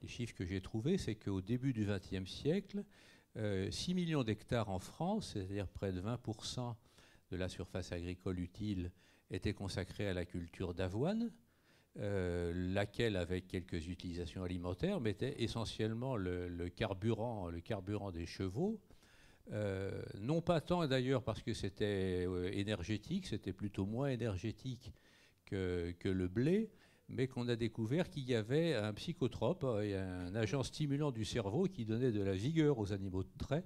les chiffres que j'ai trouvés, c'est qu'au début du XXe siècle, 6 millions d'hectares en France, c'est-à-dire près de 20% de la surface agricole utile, étaient consacrés à la culture d'avoine, laquelle, avec quelques utilisations alimentaires, mettait essentiellement le carburant des chevaux. Non pas tant d'ailleurs parce que c'était énergétique, c'était plutôt moins énergétique que le blé, mais qu'on a découvert qu'il y avait un psychotrope, un agent stimulant du cerveau qui donnait de la vigueur aux animaux de trait,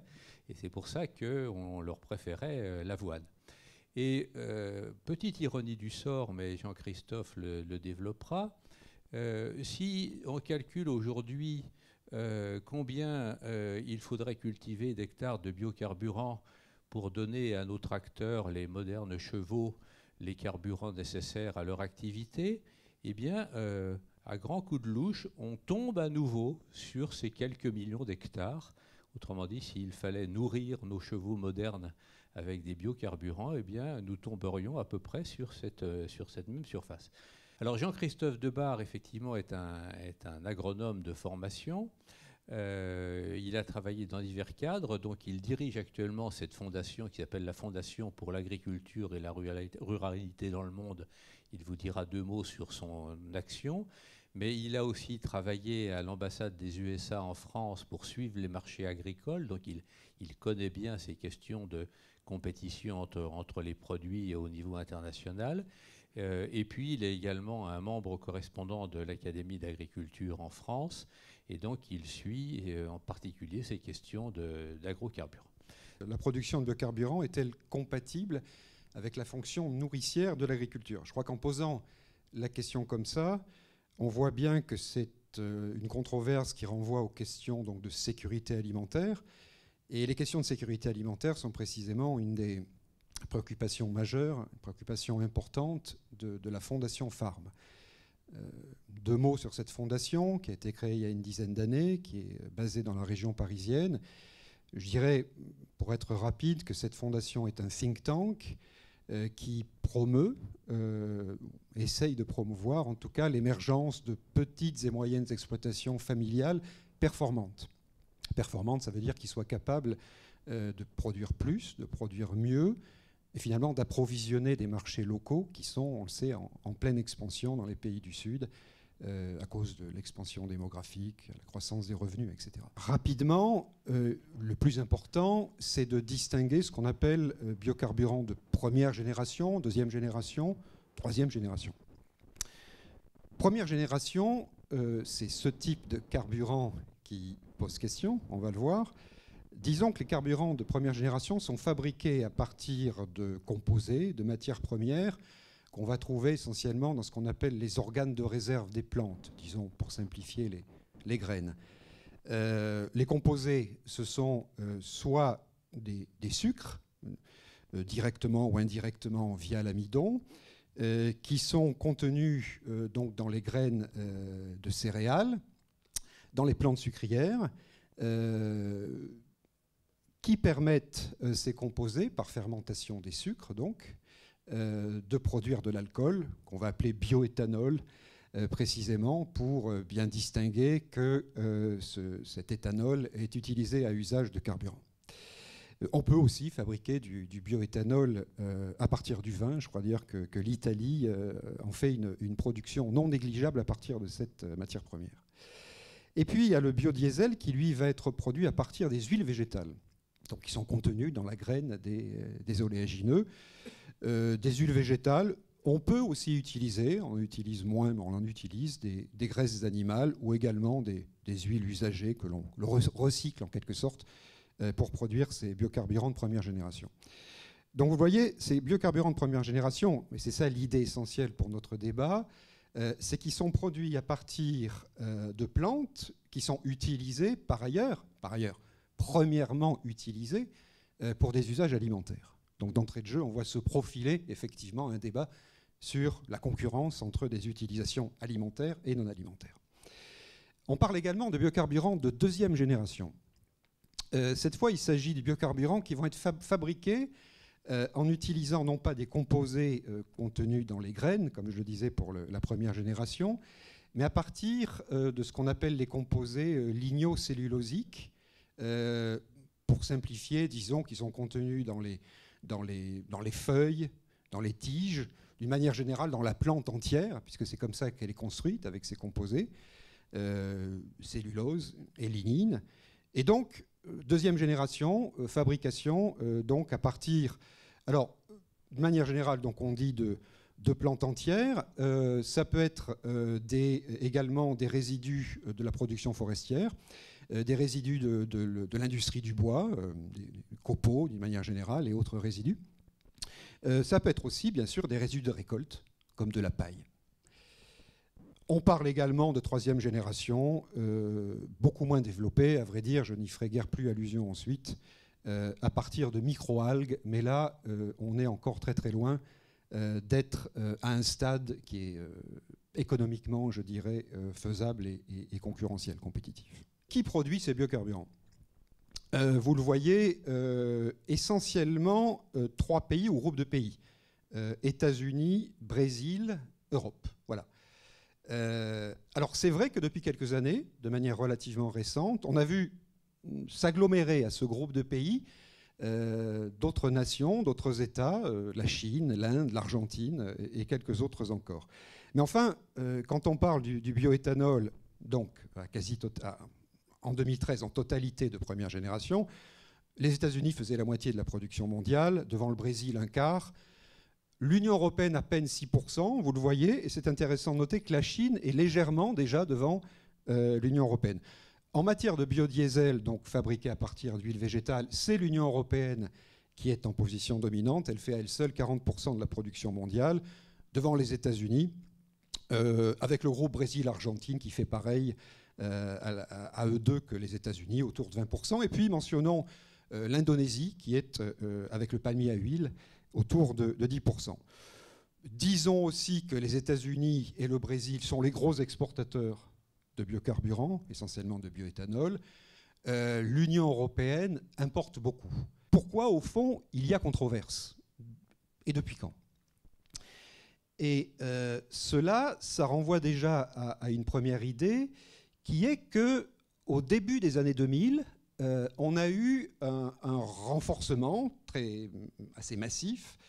et c'est pour ça qu'on leur préférait l'avoine. Et petite ironie du sort, mais Jean-Christophe le développera, si on calcule aujourd'hui combien il faudrait cultiver d'hectares de biocarburants pour donner à nos tracteurs, les modernes chevaux, les carburants nécessaires à leur activité, eh bien, à grand coup de louche, on tombe à nouveau sur ces quelques millions d'hectares. Autrement dit, s'il fallait nourrir nos chevaux modernes avec des biocarburants, eh bien, nous tomberions à peu près sur cette même surface. Alors Jean-Christophe Debar, effectivement, est un agronome de formation. Il a travaillé dans divers cadres, donc il dirige actuellement cette fondation qui s'appelle la Fondation pour l'agriculture et la ruralité dans le monde. Il vous dira 2 mots sur son action, mais il a aussi travaillé à l'ambassade des USA en France pour suivre les marchés agricoles, donc il connaît bien ces questions de compétition entre les produits au niveau international. Et puis il est également un membre correspondant de l'Académie d'agriculture en France, et donc il suit en particulier ces questions d'agrocarburants. La production de biocarburants est-elle compatible avec la fonction nourricière de l'agriculture? Je crois qu'en posant la question comme ça, on voit bien que c'est une controverse qui renvoie aux questions donc, de sécurité alimentaire. Et les questions de sécurité alimentaire sont précisément une des préoccupations majeures, une préoccupation importante de la Fondation Farm. 2 mots sur cette fondation qui a été créée il y a une dizaine d'années, qui est basée dans la région parisienne. Je dirais, pour être rapide, que cette fondation est un think tank qui promeut, essaye de promouvoir en tout cas l'émergence de petites et moyennes exploitations familiales performantes. Performantes, ça veut dire qu'ils soient capables de produire plus, de produire mieux, et finalement d'approvisionner des marchés locaux qui sont, on le sait, en pleine expansion dans les pays du Sud, à cause de l'expansion démographique, la croissance des revenus, etc. Rapidement, le plus important, c'est de distinguer ce qu'on appelle biocarburants de première génération, deuxième génération, troisième génération. Première génération, c'est ce type de carburant qui pose question, on va le voir. Disons que les carburants de première génération sont fabriqués à partir de composés, de matières premières, qu'on va trouver essentiellement dans ce qu'on appelle les organes de réserve des plantes, disons pour simplifier les graines. Les composés, ce sont soit des sucres, directement ou indirectement via l'amidon, qui sont contenus donc dans les graines de céréales, dans les plantes sucrières, qui permettent ces composés, par fermentation des sucres donc, de produire de l'alcool, qu'on va appeler bioéthanol, précisément pour bien distinguer que cet éthanol est utilisé à usage de carburant. On peut aussi fabriquer du bioéthanol à partir du vin. Je crois dire que l'Italie en fait une production non négligeable à partir de cette matière première. Et puis il y a le biodiesel qui, lui, va être produit à partir des huiles végétales, donc qui sont contenues dans la graine des oléagineux. Des huiles végétales, on peut aussi utiliser, on utilise moins, mais on en utilise, des graisses animales ou également des huiles usagées que l'on recycle en quelque sorte pour produire ces biocarburants de première génération. Donc vous voyez, ces biocarburants de première génération, et c'est ça l'idée essentielle pour notre débat, c'est qu'ils sont produits à partir de plantes qui sont utilisées par ailleurs, premièrement utilisées pour des usages alimentaires. Donc d'entrée de jeu, on voit se profiler effectivement un débat sur la concurrence entre des utilisations alimentaires et non alimentaires. On parle également de biocarburants de deuxième génération. Cette fois, il s'agit de biocarburants qui vont être fabriqués en utilisant non pas des composés contenus dans les graines, comme je le disais pour la première génération, mais à partir de ce qu'on appelle les composés lignocellulosiques. Pour simplifier, disons qu'ils sont contenus dans les feuilles, dans les tiges, d'une manière générale dans la plante entière, puisque c'est comme ça qu'elle est construite, avec ces composés, cellulose et lignine. Et donc, deuxième génération, fabrication, donc à partir... Alors, de manière générale, donc on dit de plantes entières. Ça peut être également des résidus de la production forestière, des résidus de l'industrie du bois, des copeaux d'une manière générale et autres résidus. Ça peut être aussi, bien sûr, des résidus de récolte, comme de la paille. On parle également de troisième génération, beaucoup moins développée, à vrai dire, je n'y ferai guère plus allusion ensuite, à partir de microalgues, mais là, on est encore très très loin d'être à un stade qui est économiquement, je dirais, faisable et concurrentiel, compétitif. Qui produit ces biocarburants ? Vous le voyez, essentiellement 3 pays ou groupes de pays. États-Unis, Brésil, Europe. Voilà. Alors c'est vrai que depuis quelques années, de manière relativement récente, on a vu s'agglomérer à ce groupe de pays d'autres nations, d'autres États, la Chine, l'Inde, l'Argentine et quelques autres encore. Mais enfin, quand on parle du bioéthanol, donc en 2013 en totalité de première génération, les États-Unis faisaient la moitié de la production mondiale, devant le Brésil un quart, l'Union européenne à peine 6%, vous le voyez, et c'est intéressant de noter que la Chine est légèrement déjà devant l'Union européenne. En matière de biodiesel, donc fabriqué à partir d'huile végétale, c'est l'Union européenne qui est en position dominante. Elle fait à elle seule 40% de la production mondiale, devant les États-Unis, avec le groupe Brésil-Argentine qui fait pareil à eux deux que les États-Unis, autour de 20%. Et puis mentionnons l'Indonésie qui est, avec le palmier à huile, autour de 10%. Disons aussi que les États-Unis et le Brésil sont les gros exportateurs de biocarburants, essentiellement de bioéthanol. L'Union européenne importe beaucoup. Pourquoi, au fond, il y a controverse ? Et depuis quand ? Et cela, ça renvoie déjà à une première idée, qui est qu'au début des années 2000, on a eu un renforcement assez massif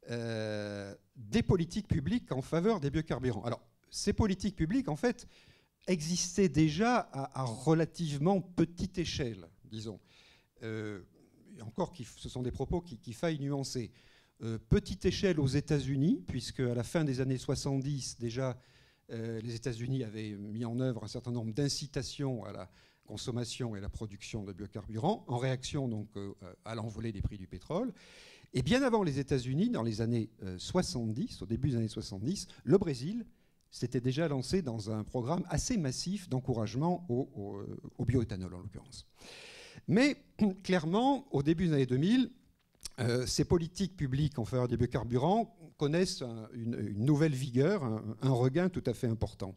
des politiques publiques en faveur des biocarburants. Alors, ces politiques publiques, en fait, existaient déjà à relativement petite échelle, disons. Encore, ce sont des propos qu'il faille nuancer. Petite échelle aux États-Unis, puisque à la fin des années 70, déjà, les États-Unis avaient mis en œuvre un certain nombre d'incitations à la consommation et à la production de biocarburants, en réaction donc à l'envolée des prix du pétrole. Et bien avant les États-Unis, dans les années 70, au début des années 70, le Brésil s'était déjà lancé dans un programme assez massif d'encouragement au bioéthanol, en l'occurrence. Mais clairement, au début des années 2000, ces politiques publiques en faveur des biocarburants connaissent une nouvelle vigueur, un regain tout à fait important.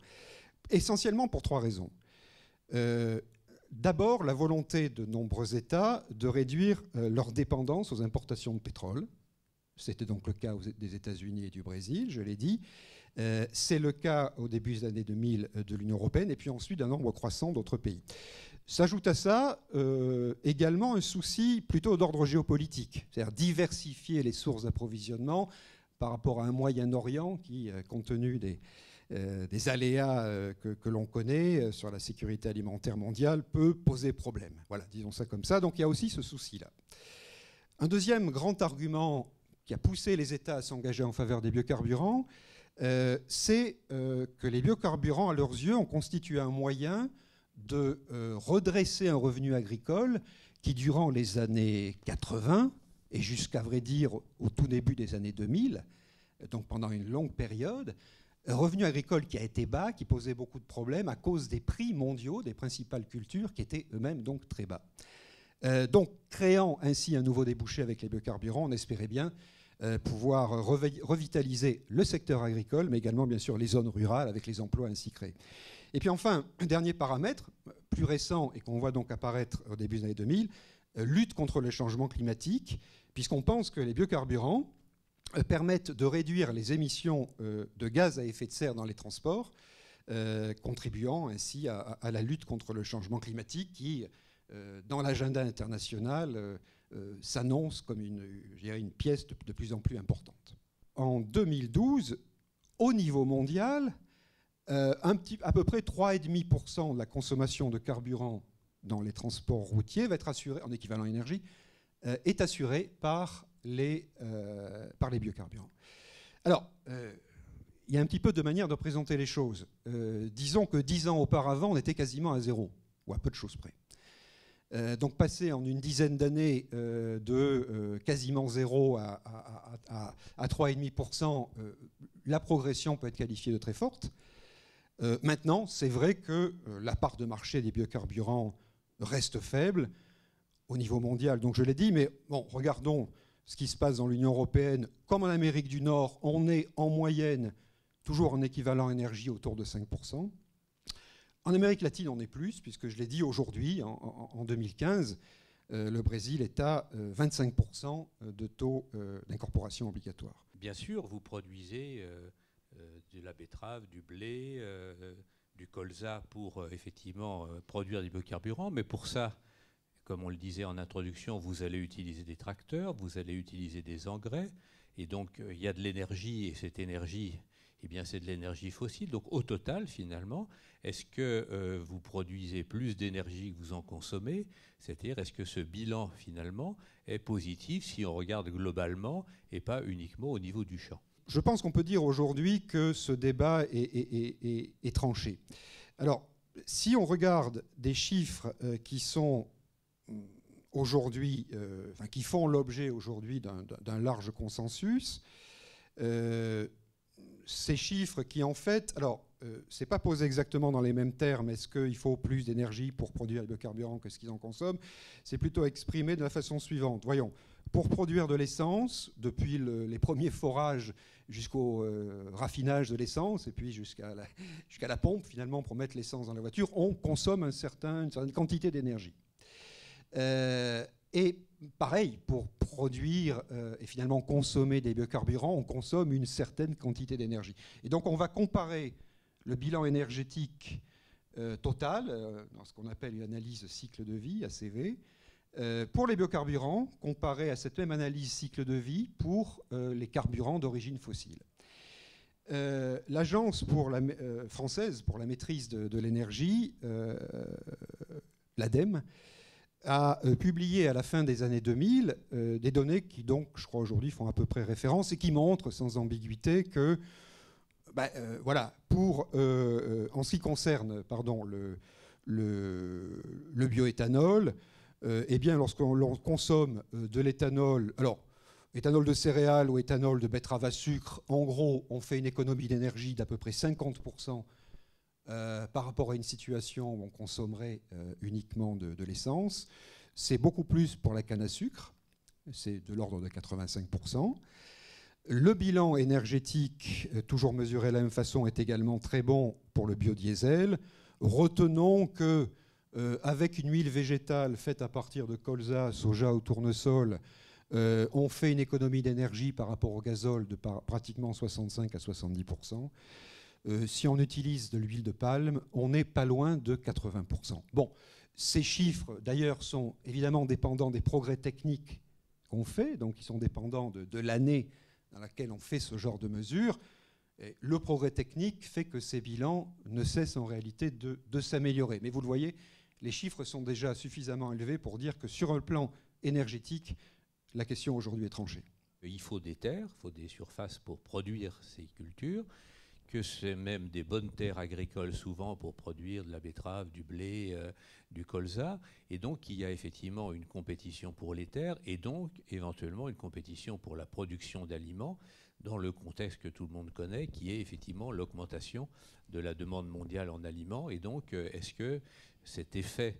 Essentiellement pour 3 raisons. D'abord, la volonté de nombreux États de réduire leur dépendance aux importations de pétrole. C'était donc le cas des États-Unis et du Brésil, je l'ai dit. C'est le cas au début des années 2000 de l'Union européenne et puis ensuite d'un nombre croissant d'autres pays. S'ajoute à ça également un souci plutôt d'ordre géopolitique, c'est-à-dire diversifier les sources d'approvisionnement par rapport à un Moyen-Orient qui, compte tenu des aléas que l'on connaît sur la sécurité alimentaire mondiale, peut poser problème. Voilà, disons ça comme ça. Donc il y a aussi ce souci-là. Un deuxième grand argument qui a poussé les États à s'engager en faveur des biocarburants, c'est que les biocarburants, à leurs yeux, ont constitué un moyen de redresser un revenu agricole qui, durant les années 80 et jusqu'à vrai dire au tout début des années 2000, donc pendant une longue période, un revenu agricole qui a été bas, qui posait beaucoup de problèmes à cause des prix mondiaux des principales cultures qui étaient eux-mêmes donc très bas. Donc créant ainsi un nouveau débouché avec les biocarburants, on espérait bien pouvoir revitaliser le secteur agricole, mais également bien sûr les zones rurales avec les emplois ainsi créés. Et puis enfin, un dernier paramètre, plus récent et qu'on voit donc apparaître au début des années 2000, lutte contre le changement climatique, puisqu'on pense que les biocarburants permettent de réduire les émissions de gaz à effet de serre dans les transports contribuant ainsi à la lutte contre le changement climatique qui, dans l'agenda international, s'annonce comme une pièce de plus en plus importante. En 2012, au niveau mondial, à peu près 3,5% de la consommation de carburant dans les transports routiers va être assurée, en équivalent énergie, est assurée par les biocarburants. Alors, il y a un petit peu de manière de présenter les choses. Disons que 10 ans auparavant, on était quasiment à zéro, ou à peu de choses près. Donc passer en une dizaine d'années de quasiment zéro à 3,5%, la progression peut être qualifiée de très forte. Maintenant, c'est vrai que la part de marché des biocarburants reste faible au niveau mondial, donc je l'ai dit, mais bon, regardons ce qui se passe dans l'Union européenne. Comme en Amérique du Nord, on est en moyenne toujours en équivalent énergie autour de 5%. En Amérique latine, on est plus, puisque je l'ai dit aujourd'hui, en 2015, le Brésil est à 25% de taux d'incorporation obligatoire. Bien sûr, vous produisez de la betterave, du blé, du colza pour effectivement produire des biocarburants, mais pour ça, comme on le disait en introduction, vous allez utiliser des tracteurs, vous allez utiliser des engrais, et donc il y a de l'énergie, et cette énergie, eh bien, c'est de l'énergie fossile. Donc au total, finalement, est-ce que vous produisez plus d'énergie que vous en consommez? C'est-à-dire, est-ce que ce bilan, finalement, est positif si on regarde globalement et pas uniquement au niveau du champ? Je pense qu'on peut dire aujourd'hui que ce débat est tranché. Alors, si on regarde des chiffres qui sont aujourd'hui, qui font l'objet aujourd'hui d'un large consensus, ces chiffres qui en fait, alors c'est pas posé exactement dans les mêmes termes, est-ce qu'il faut plus d'énergie pour produire les biocarburants que ce qu'ils en consomment, c'est plutôt exprimé de la façon suivante. Voyons, pour produire de l'essence, depuis les premiers forages jusqu'au raffinage de l'essence, et puis jusqu'à la pompe finalement pour mettre l'essence dans la voiture, on consomme une certaine quantité d'énergie. Et pareil, pour produire et finalement consommer des biocarburants, on consomme une certaine quantité d'énergie. Et donc on va comparer le bilan énergétique total, dans ce qu'on appelle une analyse cycle de vie, ACV, pour les biocarburants, comparé à cette même analyse cycle de vie pour les carburants d'origine fossile. L'agence française pour la maîtrise de l'énergie, l'ADEME, a publié à la fin des années 2000 des données qui, donc, je crois aujourd'hui, font à peu près référence et qui montrent sans ambiguïté que, voilà, en ce qui concerne le bioéthanol, eh bien, lorsqu'on consomme de l'éthanol, alors, éthanol de céréales ou éthanol de betterave à sucre, en gros, on fait une économie d'énergie d'à peu près 50%. Par rapport à une situation où on consommerait uniquement de l'essence. C'est beaucoup plus pour la canne à sucre, c'est de l'ordre de 85%. Le bilan énergétique, toujours mesuré de la même façon, est également très bon pour le biodiesel. Retenons qu'avec une huile végétale faite à partir de colza, soja ou tournesol, on fait une économie d'énergie par rapport au gazole de pratiquement 65 à 70%. Si on utilise de l'huile de palme, on n'est pas loin de 80%. Bon, ces chiffres, d'ailleurs, sont évidemment dépendants des progrès techniques qu'on fait, donc ils sont dépendants de l'année dans laquelle on fait ce genre de mesures. Et le progrès technique fait que ces bilans ne cessent en réalité de s'améliorer. Mais vous le voyez, les chiffres sont déjà suffisamment élevés pour dire que sur un plan énergétique, la question aujourd'hui est tranchée. Il faut des terres, il faut des surfaces pour produire ces cultures, que c'est même des bonnes terres agricoles souvent pour produire de la betterave, du blé, du colza. Et donc, il y a effectivement une compétition pour les terres et donc éventuellement une compétition pour la production d'aliments dans le contexte que tout le monde connaît, qui est effectivement l'augmentation de la demande mondiale en aliments. Et donc, est-ce que cet effet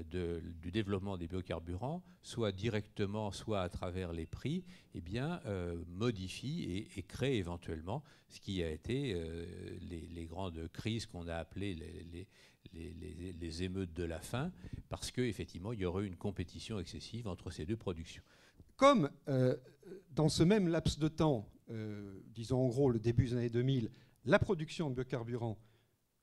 du développement des biocarburants, soit directement, soit à travers les prix, eh bien, modifie et crée éventuellement ce qui a été les grandes crises qu'on a appelées les émeutes de la faim, parce qu'effectivement, il y aurait une compétition excessive entre ces deux productions. Comme dans ce même laps de temps, disons en gros le début des années 2000, la production de biocarburants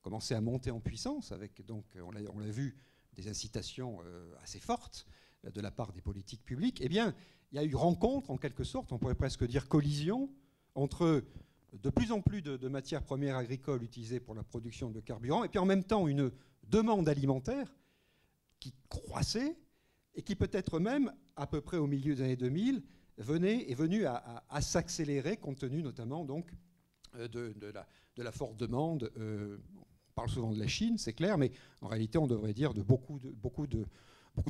commençait à monter en puissance, avec, donc, on l'a vu, des incitations assez fortes de la part des politiques publiques, eh bien, il y a eu rencontre, en quelque sorte, on pourrait presque dire collision, entre de plus en plus de matières premières agricoles utilisées pour la production de carburant, et puis en même temps une demande alimentaire qui croissait, et qui peut-être même, à peu près au milieu des années 2000, est venue à s'accélérer, compte tenu notamment donc, de la forte demande. On parle souvent de la Chine, c'est clair, mais en réalité, on devrait dire de beaucoup de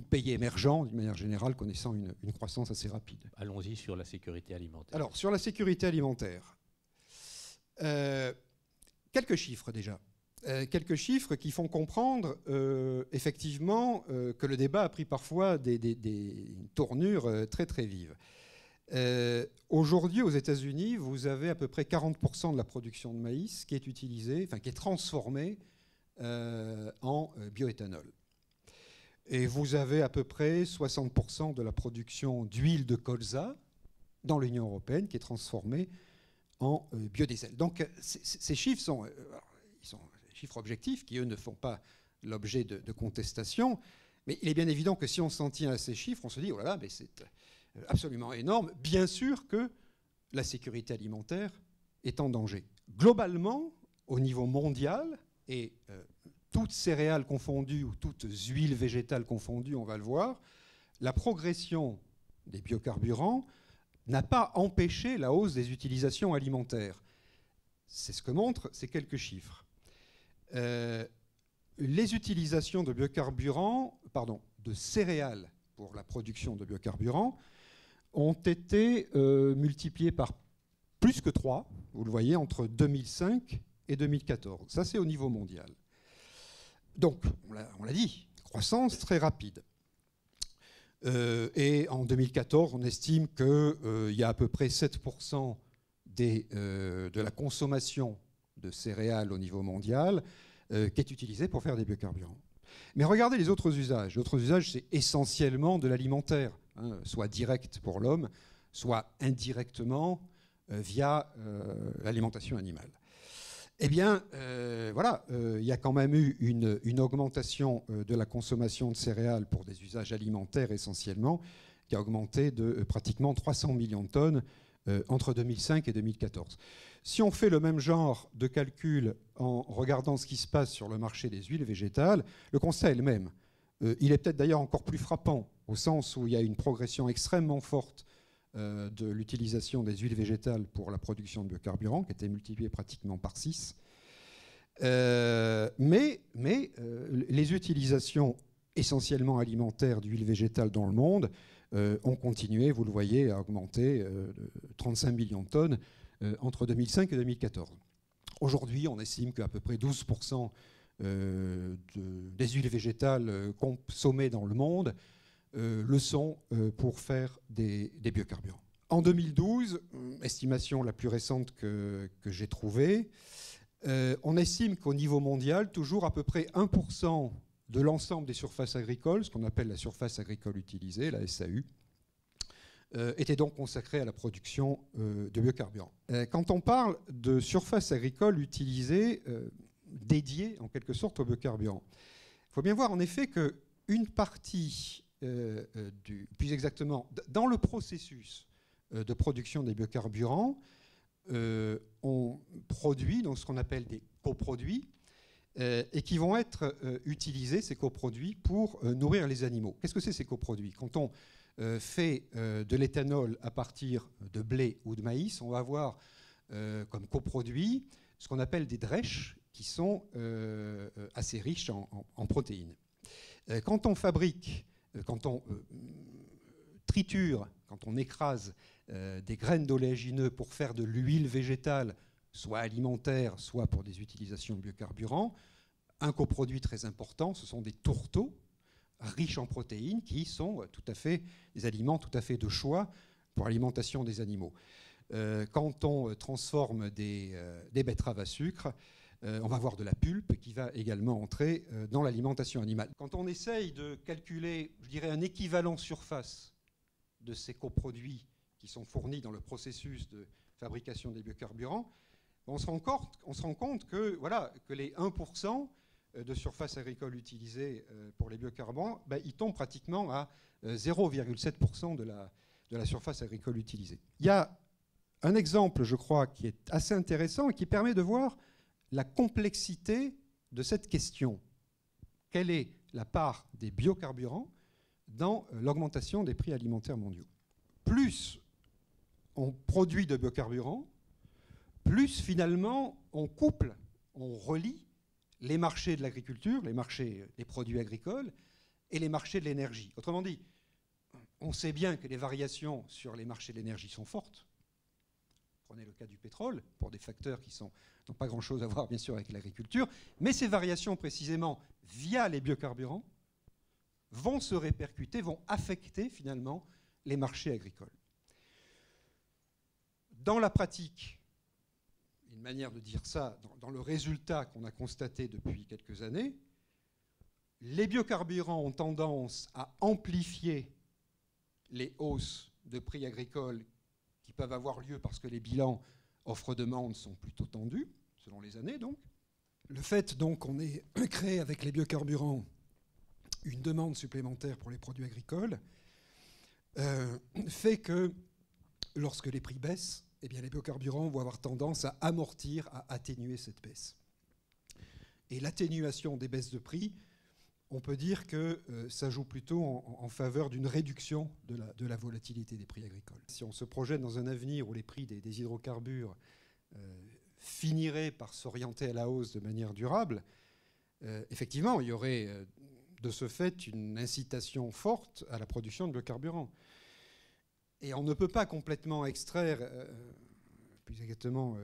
pays émergents, d'une manière générale, connaissant une croissance assez rapide. Allons-y sur la sécurité alimentaire. Alors, sur la sécurité alimentaire, quelques chiffres déjà. Quelques chiffres qui font comprendre effectivement que le débat a pris parfois des tournures très très vives. Aujourd'hui, aux États-Unis, vous avez à peu près 40% de la production de maïs qui est utilisée, enfin qui est transformée en bioéthanol. Et vous avez à peu près 60% de la production d'huile de colza dans l'Union européenne qui est transformée en biodiesel. Donc ces chiffres sont des chiffres objectifs qui, eux, ne font pas l'objet de contestation. Mais il est bien évident que si on s'en tient à ces chiffres, on se dit, oh là là, mais c'est absolument énorme. Bien sûr que la sécurité alimentaire est en danger. Globalement, au niveau mondial, et toutes céréales confondues ou toutes huiles végétales confondues, on va le voir, la progression des biocarburants n'a pas empêché la hausse des utilisations alimentaires. C'est ce que montrent ces quelques chiffres. Les utilisations de biocarburants, de céréales pour la production de biocarburants, ont été multipliées par plus que 3, vous le voyez, entre 2005 et 2014. Ça, c'est au niveau mondial. Donc, on l'a dit, croissance très rapide. Et en 2014, on estime qu'il y a à peu près 7% de la consommation de céréales au niveau mondial qui est utilisée pour faire des biocarburants. Mais regardez les autres usages. L'autre usage, c'est essentiellement de l'alimentaire, soit direct pour l'homme, soit indirectement via l'alimentation animale. Eh bien, voilà, il y a quand même eu une augmentation de la consommation de céréales pour des usages alimentaires essentiellement, qui a augmenté de pratiquement 300 millions de tonnes entre 2005 et 2014. Si on fait le même genre de calcul en regardant ce qui se passe sur le marché des huiles végétales, le constat est le même. Il est peut-être d'ailleurs encore plus frappant, au sens où il y a une progression extrêmement forte de l'utilisation des huiles végétales pour la production de biocarburants, qui a été multipliée pratiquement par 6. Mais les utilisations essentiellement alimentaires d'huiles végétales dans le monde ont continué, vous le voyez, à augmenter de 35 millions de tonnes entre 2005 et 2014. Aujourd'hui, on estime qu'à peu près 12% des huiles végétales consommées dans le monde le sont pour faire des biocarburants. En 2012, estimation la plus récente que j'ai trouvée, on estime qu'au niveau mondial, toujours à peu près 1% de l'ensemble des surfaces agricoles, ce qu'on appelle la surface agricole utilisée, la SAU, était donc consacrée à la production de biocarburants. Quand on parle de surface agricole utilisée, dédiée en quelque sorte aux biocarburants, il faut bien voir en effet qu'une partie plus exactement, dans le processus de production des biocarburants, on produit donc ce qu'on appelle des coproduits et qui vont être utilisés, ces coproduits, pour nourrir les animaux. Qu'est-ce que c'est ces coproduits? Quand on fait de l'éthanol à partir de blé ou de maïs, on va avoir comme coproduits ce qu'on appelle des drèches qui sont assez riches en protéines. Quand on fabrique, quand on triture, quand on écrase des graines d'oléagineux pour faire de l'huile végétale, soit alimentaire, soit pour des utilisations de biocarburants, un coproduit très important, ce sont des tourteaux riches en protéines qui sont tout à fait des aliments tout à fait de choix pour l'alimentation des animaux. Quand on transforme des betteraves à sucre, on va avoir de la pulpe qui va également entrer dans l'alimentation animale. Quand on essaye de calculer, je dirais, un équivalent surface de ces coproduits qui sont fournis dans le processus de fabrication des biocarburants, on se rend compte que, voilà, que les 1% de surface agricole utilisée pour les biocarburants, ils tombent pratiquement à 0,7% de la surface agricole utilisée. Il y a un exemple, je crois, qui est assez intéressant et qui permet de voir la complexité de cette question. Quelle est la part des biocarburants dans l'augmentation des prix alimentaires mondiaux? Plus on produit de biocarburants, plus finalement on couple, on relie les marchés de l'agriculture, les marchés des produits agricoles et les marchés de l'énergie. Autrement dit, on sait bien que les variations sur les marchés de l'énergie sont fortes. Prenez le cas du pétrole, pour des facteurs qui n'ont pas grand-chose à voir, bien sûr, avec l'agriculture. Mais ces variations, précisément, via les biocarburants, vont se répercuter, vont affecter, finalement, les marchés agricoles. Dans la pratique, une manière de dire ça, dans le résultat qu'on a constaté depuis quelques années, les biocarburants ont tendance à amplifier les hausses de prix agricoles qui peuvent avoir lieu parce que les bilans offre-demande sont plutôt tendus, selon les années donc. Le fait donc qu'on ait créé avec les biocarburants une demande supplémentaire pour les produits agricoles fait que lorsque les prix baissent, eh bien, les biocarburants vont avoir tendance à amortir, à atténuer cette baisse. Et l'atténuation des baisses de prix, on peut dire que ça joue plutôt en faveur d'une réduction de la volatilité des prix agricoles. Si on se projette dans un avenir où les prix des hydrocarbures finiraient par s'orienter à la hausse de manière durable, effectivement, il y aurait de ce fait une incitation forte à la production de biocarburants. Et on ne peut pas complètement extraire, plus exactement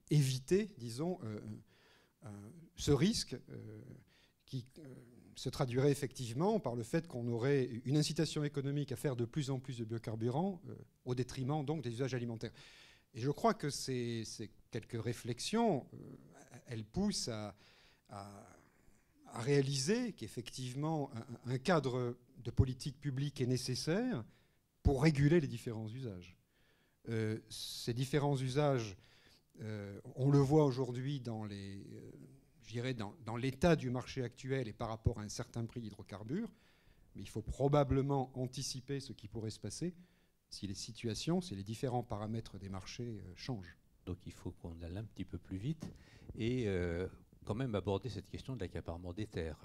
éviter, disons, ce risque qui se traduirait effectivement par le fait qu'on aurait une incitation économique à faire de plus en plus de biocarburants au détriment donc des usages alimentaires. Et je crois que ces quelques réflexions, elles poussent à réaliser qu'effectivement un cadre de politique publique est nécessaire pour réguler les différents usages. Ces différents usages, on le voit aujourd'hui dans l'état du marché actuel et par rapport à un certain prix d'hydrocarbures, mais il faut probablement anticiper ce qui pourrait se passer si les différents paramètres des marchés changent. Donc il faut qu'on aille un petit peu plus vite et quand même aborder cette question de l'accaparement des terres,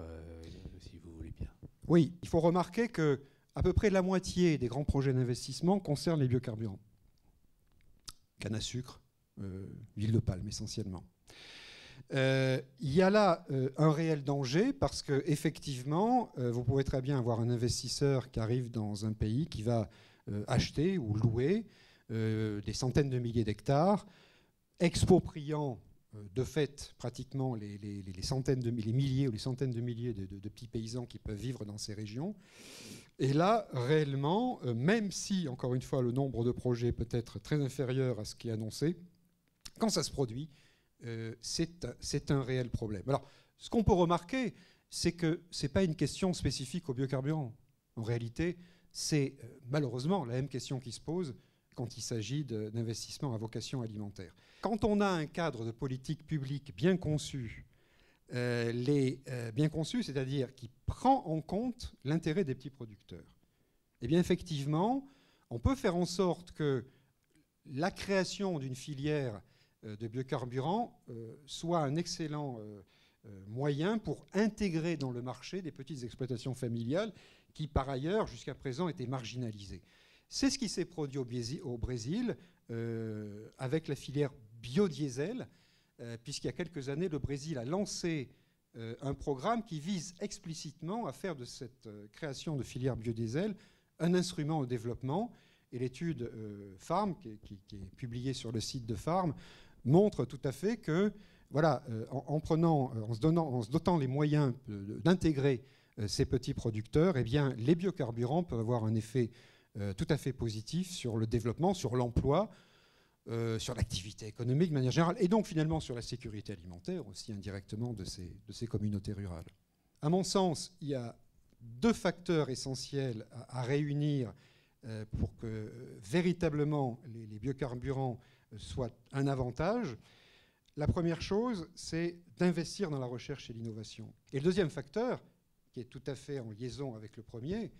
si vous voulez bien. Oui, il faut remarquer que à peu près la moitié des grands projets d'investissement concernent les biocarburants. Canne à sucre, huile de palme essentiellement. Il y a là un réel danger parce qu'effectivement, vous pouvez très bien avoir un investisseur qui arrive dans un pays qui va acheter ou louer des centaines de milliers d'hectares, expropriant de fait pratiquement les milliers ou les centaines de milliers de petits paysans qui peuvent vivre dans ces régions. Et là, réellement, même si, encore une fois, le nombre de projets peut être très inférieur à ce qui est annoncé, quand ça se produit, c'est un réel problème. Alors, ce qu'on peut remarquer, c'est que ce n'est pas une question spécifique aux biocarburants. En réalité, c'est malheureusement la même question qui se pose quand il s'agit d'investissements à vocation alimentaire. Quand on a un cadre de politique publique bien conçu, c'est-à-dire qui prend en compte l'intérêt des petits producteurs, eh bien effectivement, on peut faire en sorte que la création d'une filière de biocarburants soit un excellent moyen pour intégrer dans le marché des petites exploitations familiales qui, par ailleurs, jusqu'à présent, étaient marginalisées. C'est ce qui s'est produit au Brésil avec la filière biodiesel, puisqu'il y a quelques années, le Brésil a lancé un programme qui vise explicitement à faire de cette création de filière biodiesel un instrument au développement. Et l'étude Farm, qui est publiée sur le site de Farm, montre tout à fait que, voilà, en se dotant les moyens d'intégrer ces petits producteurs, eh bien, les biocarburants peuvent avoir un effet tout à fait positif sur le développement, sur l'emploi, sur l'activité économique de manière générale, et donc finalement sur la sécurité alimentaire aussi indirectement de ces communautés rurales. À mon sens, il y a deux facteurs essentiels à réunir pour que véritablement les biocarburants soit un avantage. La première chose, c'est d'investir dans la recherche et l'innovation. Et le deuxième facteur, qui est tout à fait en liaison avec le premier,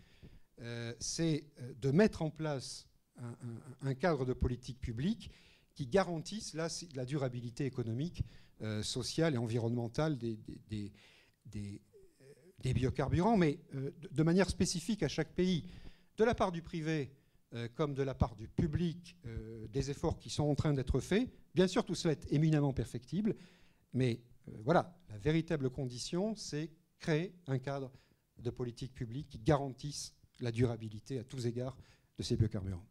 c'est de mettre en place un cadre de politique publique qui garantisse la durabilité économique, sociale et environnementale des biocarburants, mais de manière spécifique à chaque pays. De la part du privé comme de la part du public, des efforts qui sont en train d'être faits. Bien sûr, tout cela est éminemment perfectible, mais voilà, la véritable condition, c'est créer un cadre de politique publique qui garantisse la durabilité à tous égards de ces biocarburants.